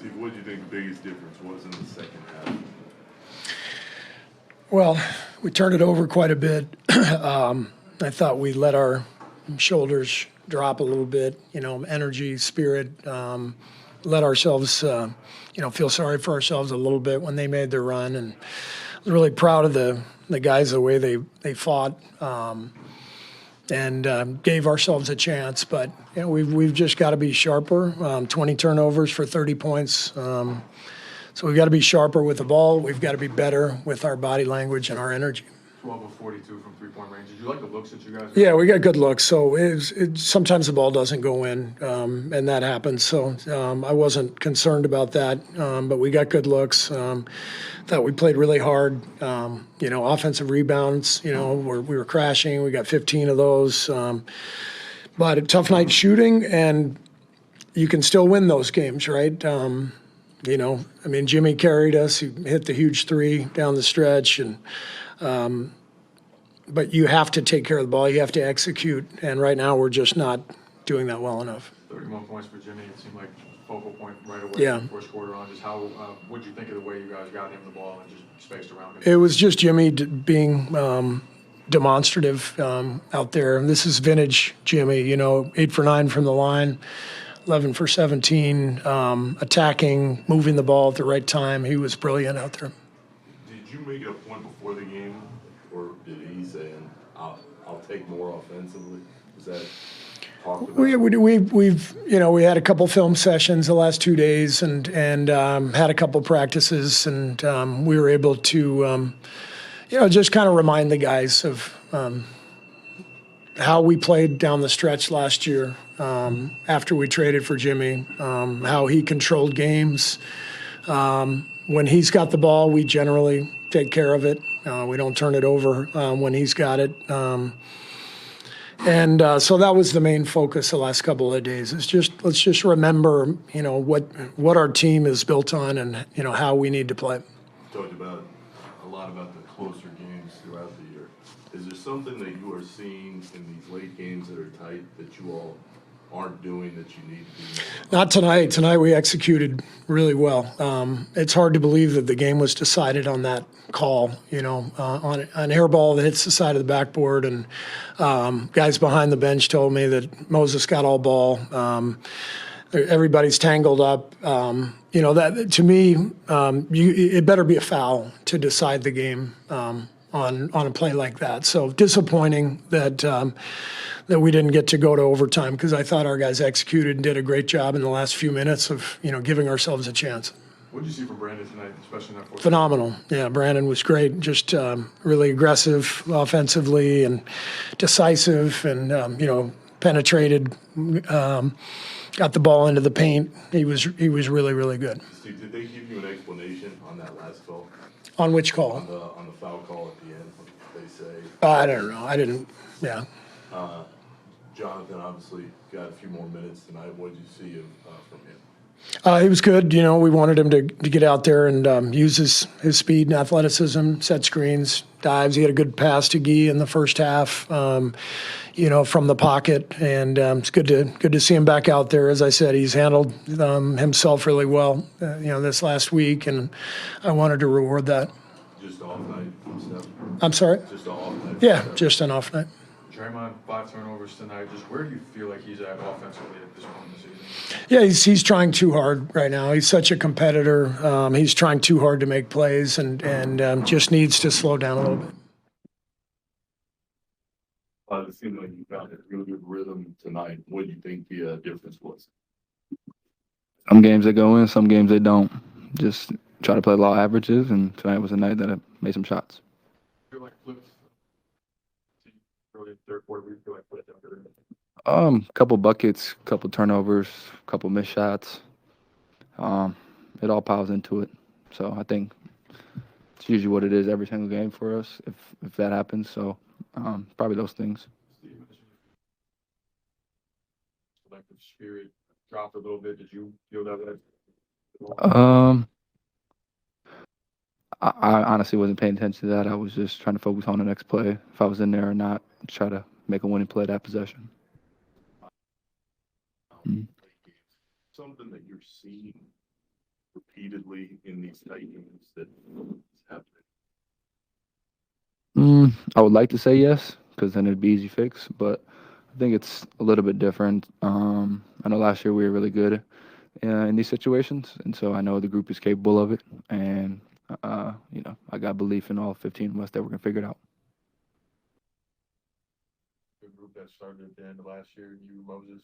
Steve, what do you think the biggest difference was in the second half? Well, we turned it over quite a bit. I thought we let our shoulders drop a little bit, energy, spirit, let ourselves, feel sorry for ourselves a little bit when they made their run. And I was really proud of the guys, the way they fought and gave ourselves a chance. But we've just got to be sharper. 20 turnovers for 30 points. So we've got to be sharper with the ball. We've got to be better with our body language and our energy. 12 of 42 from three-point range. Did you like the looks that you guys? Yeah, we got good looks. So sometimes the ball doesn't go in, and that happens. So I wasn't concerned about that, but we got good looks. Thought we played really hard. Offensive rebounds. We were crashing. We got 15 of those. But a tough night shooting, and you can still win those games, right? Jimmy carried us. He hit the huge three down the stretch, and but you have to take care of the ball. You have to execute, and right now we're just not doing that well enough. 31 points for Jimmy. It seemed like focal point right away. Yeah. In the first quarter on. Just how what'd you think of the way you guys got him the ball and just spaced around him? It was just Jimmy being demonstrative out there. And this is vintage Jimmy. 8 for 9 from the line. 11 for 17, attacking, moving the ball at the right time. He was brilliant out there. Did you make it a point before the game, or did he say, I'll take more offensively? Was that talked about? We had a couple film sessions the last 2 days and had a couple practices, and we were able to, just kind of remind the guys of how we played down the stretch last year after we traded for Jimmy, how he controlled games. When he's got the ball, we generally take care of it. We don't turn it over when he's got it. So that was the main focus the last couple of days. Let's just remember, what our team is built on and, how we need to play. You talked a lot about the closer games throughout the year. Is there something that you are seeing in these late games that are tight that you all aren't doing that you need to do? Not tonight. Tonight we executed really well. It's hard to believe that the game was decided on that call, on an air ball that hits the side of the backboard. And guys behind the bench told me that Moses got all ball. Everybody's tangled up. That to me, it better be a foul to decide the game on a play like that. So disappointing that we didn't get to go to overtime, because I thought our guys executed and did a great job in the last few minutes of giving ourselves a chance. What did you see from Brandin tonight, especially in that fourth? Phenomenal. Yeah, Brandin was great. Just really aggressive offensively and decisive, and penetrated. Got the ball into the paint. He was really, really good. Steve, did they give you an explanation on that last call? On which call? On the foul call at the end, they say. I don't know. I didn't. Yeah. Jonathan obviously got a few more minutes tonight. What did you see from him? He was good. We wanted him to get out there and use his speed and athleticism, set screens, dives. He had a good pass to Guy in the first half, from the pocket. And it's good to see him back out there. As I said, he's handled himself really well, this last week, and I wanted to reward that. Just off night, Steph? I'm sorry? Just an off night? Yeah, just an off night. Draymond, 5 turnovers tonight. Just where do you feel like he's at offensively at this point in the season? Yeah, he's trying too hard right now. He's such a competitor. He's trying too hard to make plays, and just needs to slow down a little bit. It seemed like you found a really good rhythm tonight. What do you think the difference was? Some games they go in, some games they don't. Just try to play law averages, and tonight was a night that I made some shots. Feel like flips early third quarter. We feel like flips after. Couple buckets, couple turnovers, couple missed shots. It all piles into it. So I think it's usually what it is every single game for us if that happens. So probably those things. Collective spirit dropped a little bit. Did you feel that way? I honestly wasn't paying attention to that. I was just trying to focus on the next play, if I was in there or not, try to make a winning play that possession. Something that you're seeing repeatedly in these tight games that is happening? I would like to say yes, because then it'd be easy fix, but I think it's a little bit different. I know last year we were really good in these situations, and so I know the group is capable of it, and I got belief in all 15 of us that we're gonna figure it out. The group that started at the end of last year, you, Moses,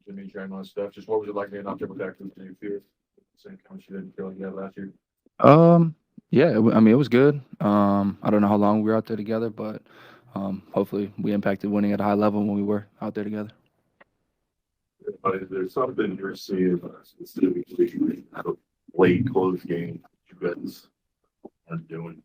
Jimmy, Draymond, Steph. Just what was it like being out there with that group? Did you feel the same chemistry that you feel like you had last year? Yeah, I mean, it was good. I don't know how long we were out there together, but hopefully we impacted winning at a high level when we were out there together. But is there something you're seeing specifically out of late close game you guys aren't doing?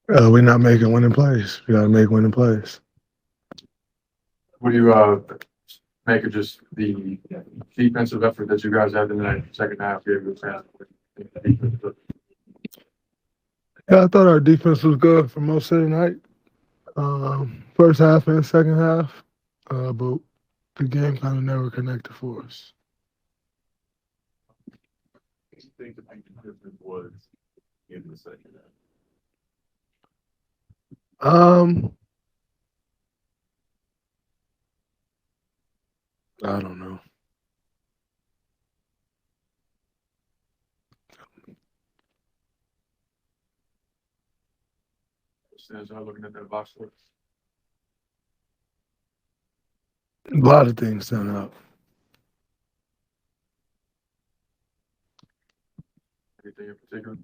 We're not making winning plays. We got to make winning plays. What do you make of just the defensive effort that you guys had in the second half? You gave a chance. Yeah, I thought our defense was good for most of the night. First half and second half, but the game kind of never connected for us. What do you think the big difference was in the second half? I don't know. Stands out looking at that box score. A lot of things stand out. Anything in particular?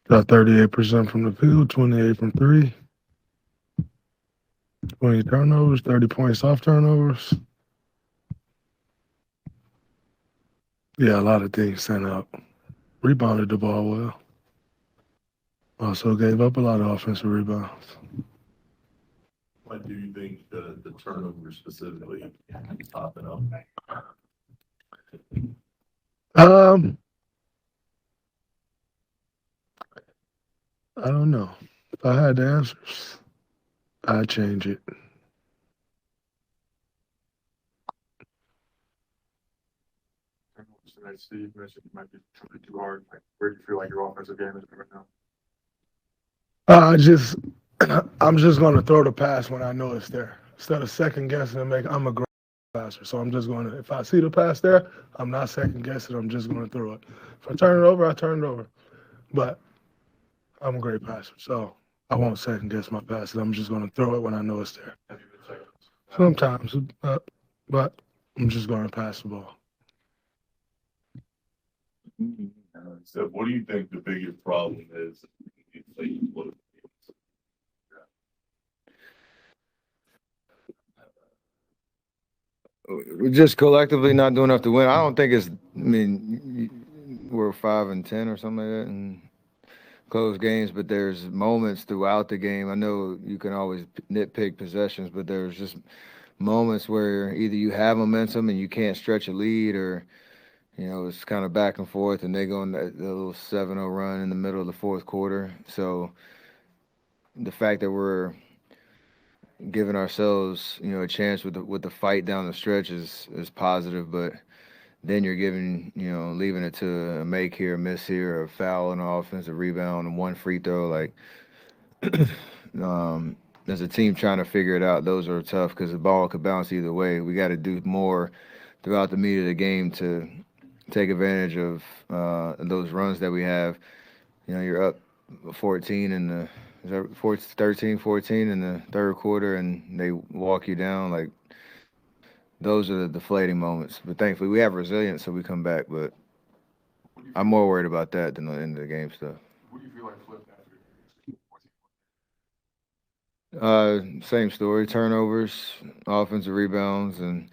Got 38% from the field, 28 from three, 20 turnovers, 30 points off turnovers. Yeah, a lot of things stand out. Rebounded the ball well. Also gave up a lot of offensive rebounds. What do you think the turnover specifically is popping up? I don't know. If I had the answers, I'd change it. Tonight, Steve mentioned it might be too hard. Like, where do you feel like your offensive game is right now? I'm just going to throw the pass when I know it's there. Instead of second guessing I'm a great passer. So I'm just going to, if I see the pass there, I'm not second guessing. I'm just going to throw it. If I turn it over, I turn it over. But I'm a great passer. So I won't second guess my passes. I'm just going to throw it when I know it's there. Have you been second? Sometimes, but I'm just going to pass the ball. So what do you think the biggest problem is in late close games? We're just collectively not doing enough to win. I don't think it's. I mean, we're 5-10 or something like that in close games, but there's moments throughout the game. I know you can always nitpick possessions, but there's just moments where either you have momentum and you can't stretch a lead, or it's kind of back and forth, and they go on that little 7-0 run in the middle of the fourth quarter. So the fact that we're giving ourselves, a chance with the fight down the stretch is positive, but then you're leaving it to a make here, a miss here, a foul on an offensive rebound, and one free throw. Like, as a team trying to figure it out, those are tough because the ball could bounce either way. We got to do more throughout the meat of the game to take advantage of those runs that we have. You're up 14 in the 13-14 in the third quarter, and they walk you down. Like, those are the deflating moments. But thankfully, we have resilience, so we come back. But I'm more worried about that than the end of the game stuff. What do you feel like flipped after? Same story: turnovers, offensive rebounds, and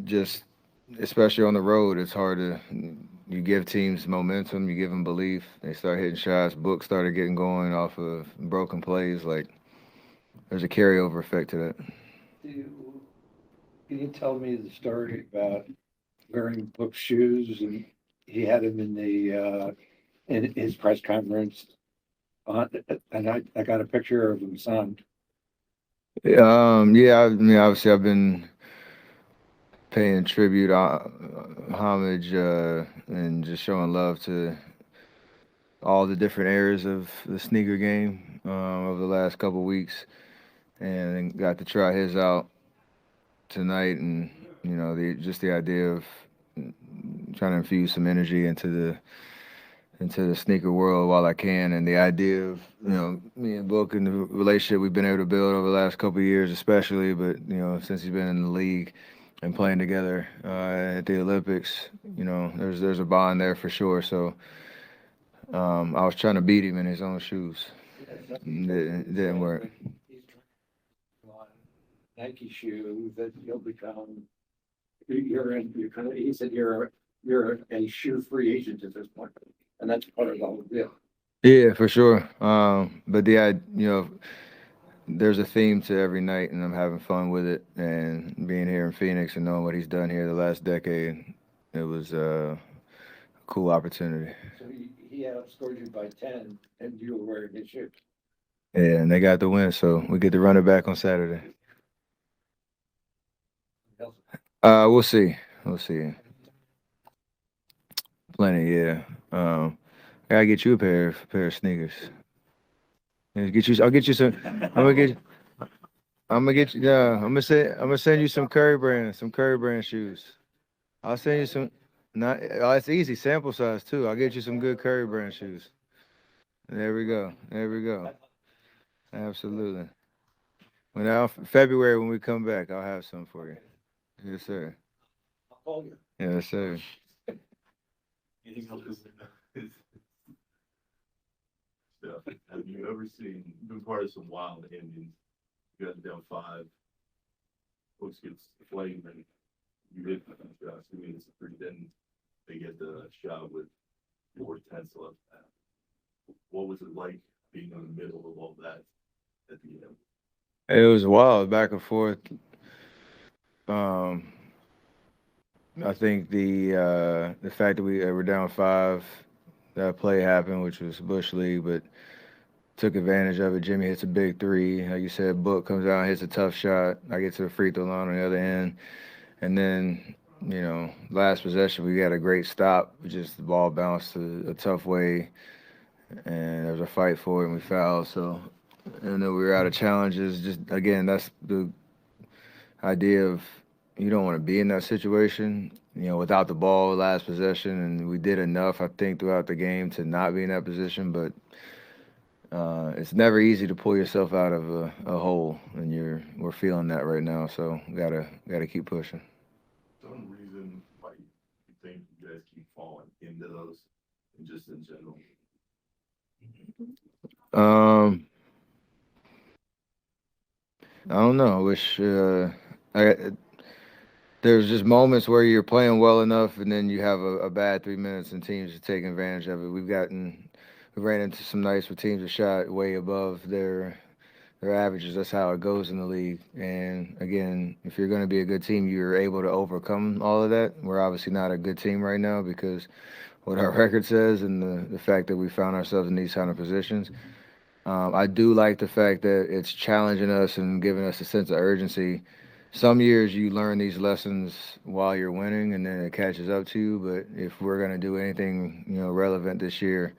just especially on the road, it's hard to. You give teams momentum, you give them belief. They start hitting shots. Book started getting going off of broken plays. Like, there's a carryover effect to that. Can you tell me the story about wearing Book's shoes? And he had him in his press conference And I got a picture of him signed. Yeah, I mean, obviously, I've been paying tribute, homage, and just showing love to all the different areas of the sneaker game over the last couple weeks, and got to try his out tonight, and just the idea of trying to infuse some energy into the sneaker world while I can, and the idea of me and Book and the relationship we've been able to build over the last couple of years, especially, but since he's been in the league and playing together at the Olympics, there's a bond there for sure. So I was trying to beat him in his own shoes. It didn't work. He's trying on Nike shoe that you'll become. He said you're a shoe free agent at this point, and that's part of the whole deal. Yeah, for sure. But there's a theme to every night, and I'm having fun with it. And being here in Phoenix and knowing what he's done here the last decade, it was a cool opportunity. So he outscored you by 10, and you were wearing his shoes. Yeah, and they got the win, so we get to run it back on Saturday. We'll see. We'll see. Plenty, yeah. I gotta get you a pair of sneakers. Yeah, I'll get you some. I'm gonna send you some Curry brand shoes. I'll send you some. Not, it's easy, sample size too. I'll get you some good Curry brand shoes. There we go. Absolutely. February when we come back, I'll have some for you. Yes, sir. I'll call you. Yes, sir. Anything else? Steph, have you ever been part of some wild endings? You got down 5, folks get flamed, and you hit the shots. I mean, then they get the shot with 4/10 left. What was it like being in the middle of all that at the end? It was wild, back and forth. I think the fact that we were down 5, that play happened, which was Bush League, but took advantage of it. Jimmy hits a big 3. Like you said, Book comes out and hits a tough shot. I get to the free throw line on the other end. And then, last possession, we got a great stop. Just the ball bounced a tough way, and there was a fight for it, and we fouled. So, and then we were out of challenges. Just, again, that's the idea of you don't want to be in that situation, without the ball last possession. And we did enough, I think, throughout the game to not be in that position. But it's never easy to pull yourself out of a hole, and we're feeling that right now. So gotta keep pushing. Some reason why you think you guys keep falling into those, and just in general? I don't know. I wish there's just moments where you're playing well enough, and then you have a bad 3 minutes, and teams are taking advantage of it. We ran into some nights where teams are shot way above their averages. That's how it goes in the league. And again, if you're going to be a good team, you're able to overcome all of that. We're obviously not a good team right now because what our record says and the fact that we found ourselves in these kind of positions. I do like the fact that it's challenging us and giving us a sense of urgency. Some years you learn these lessons while you're winning, and then it catches up to you. But if we're going to do anything, relevant this year,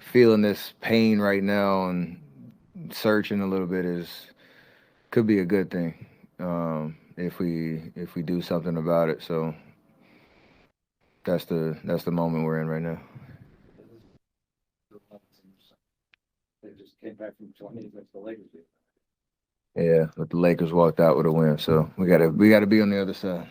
feeling this pain right now and searching a little bit could be a good thing if we do something about it. So that's the moment we're in right now. They just came back from 20 against the Lakers. Yeah, but the Lakers walked out with a win, so we gotta be on the other side.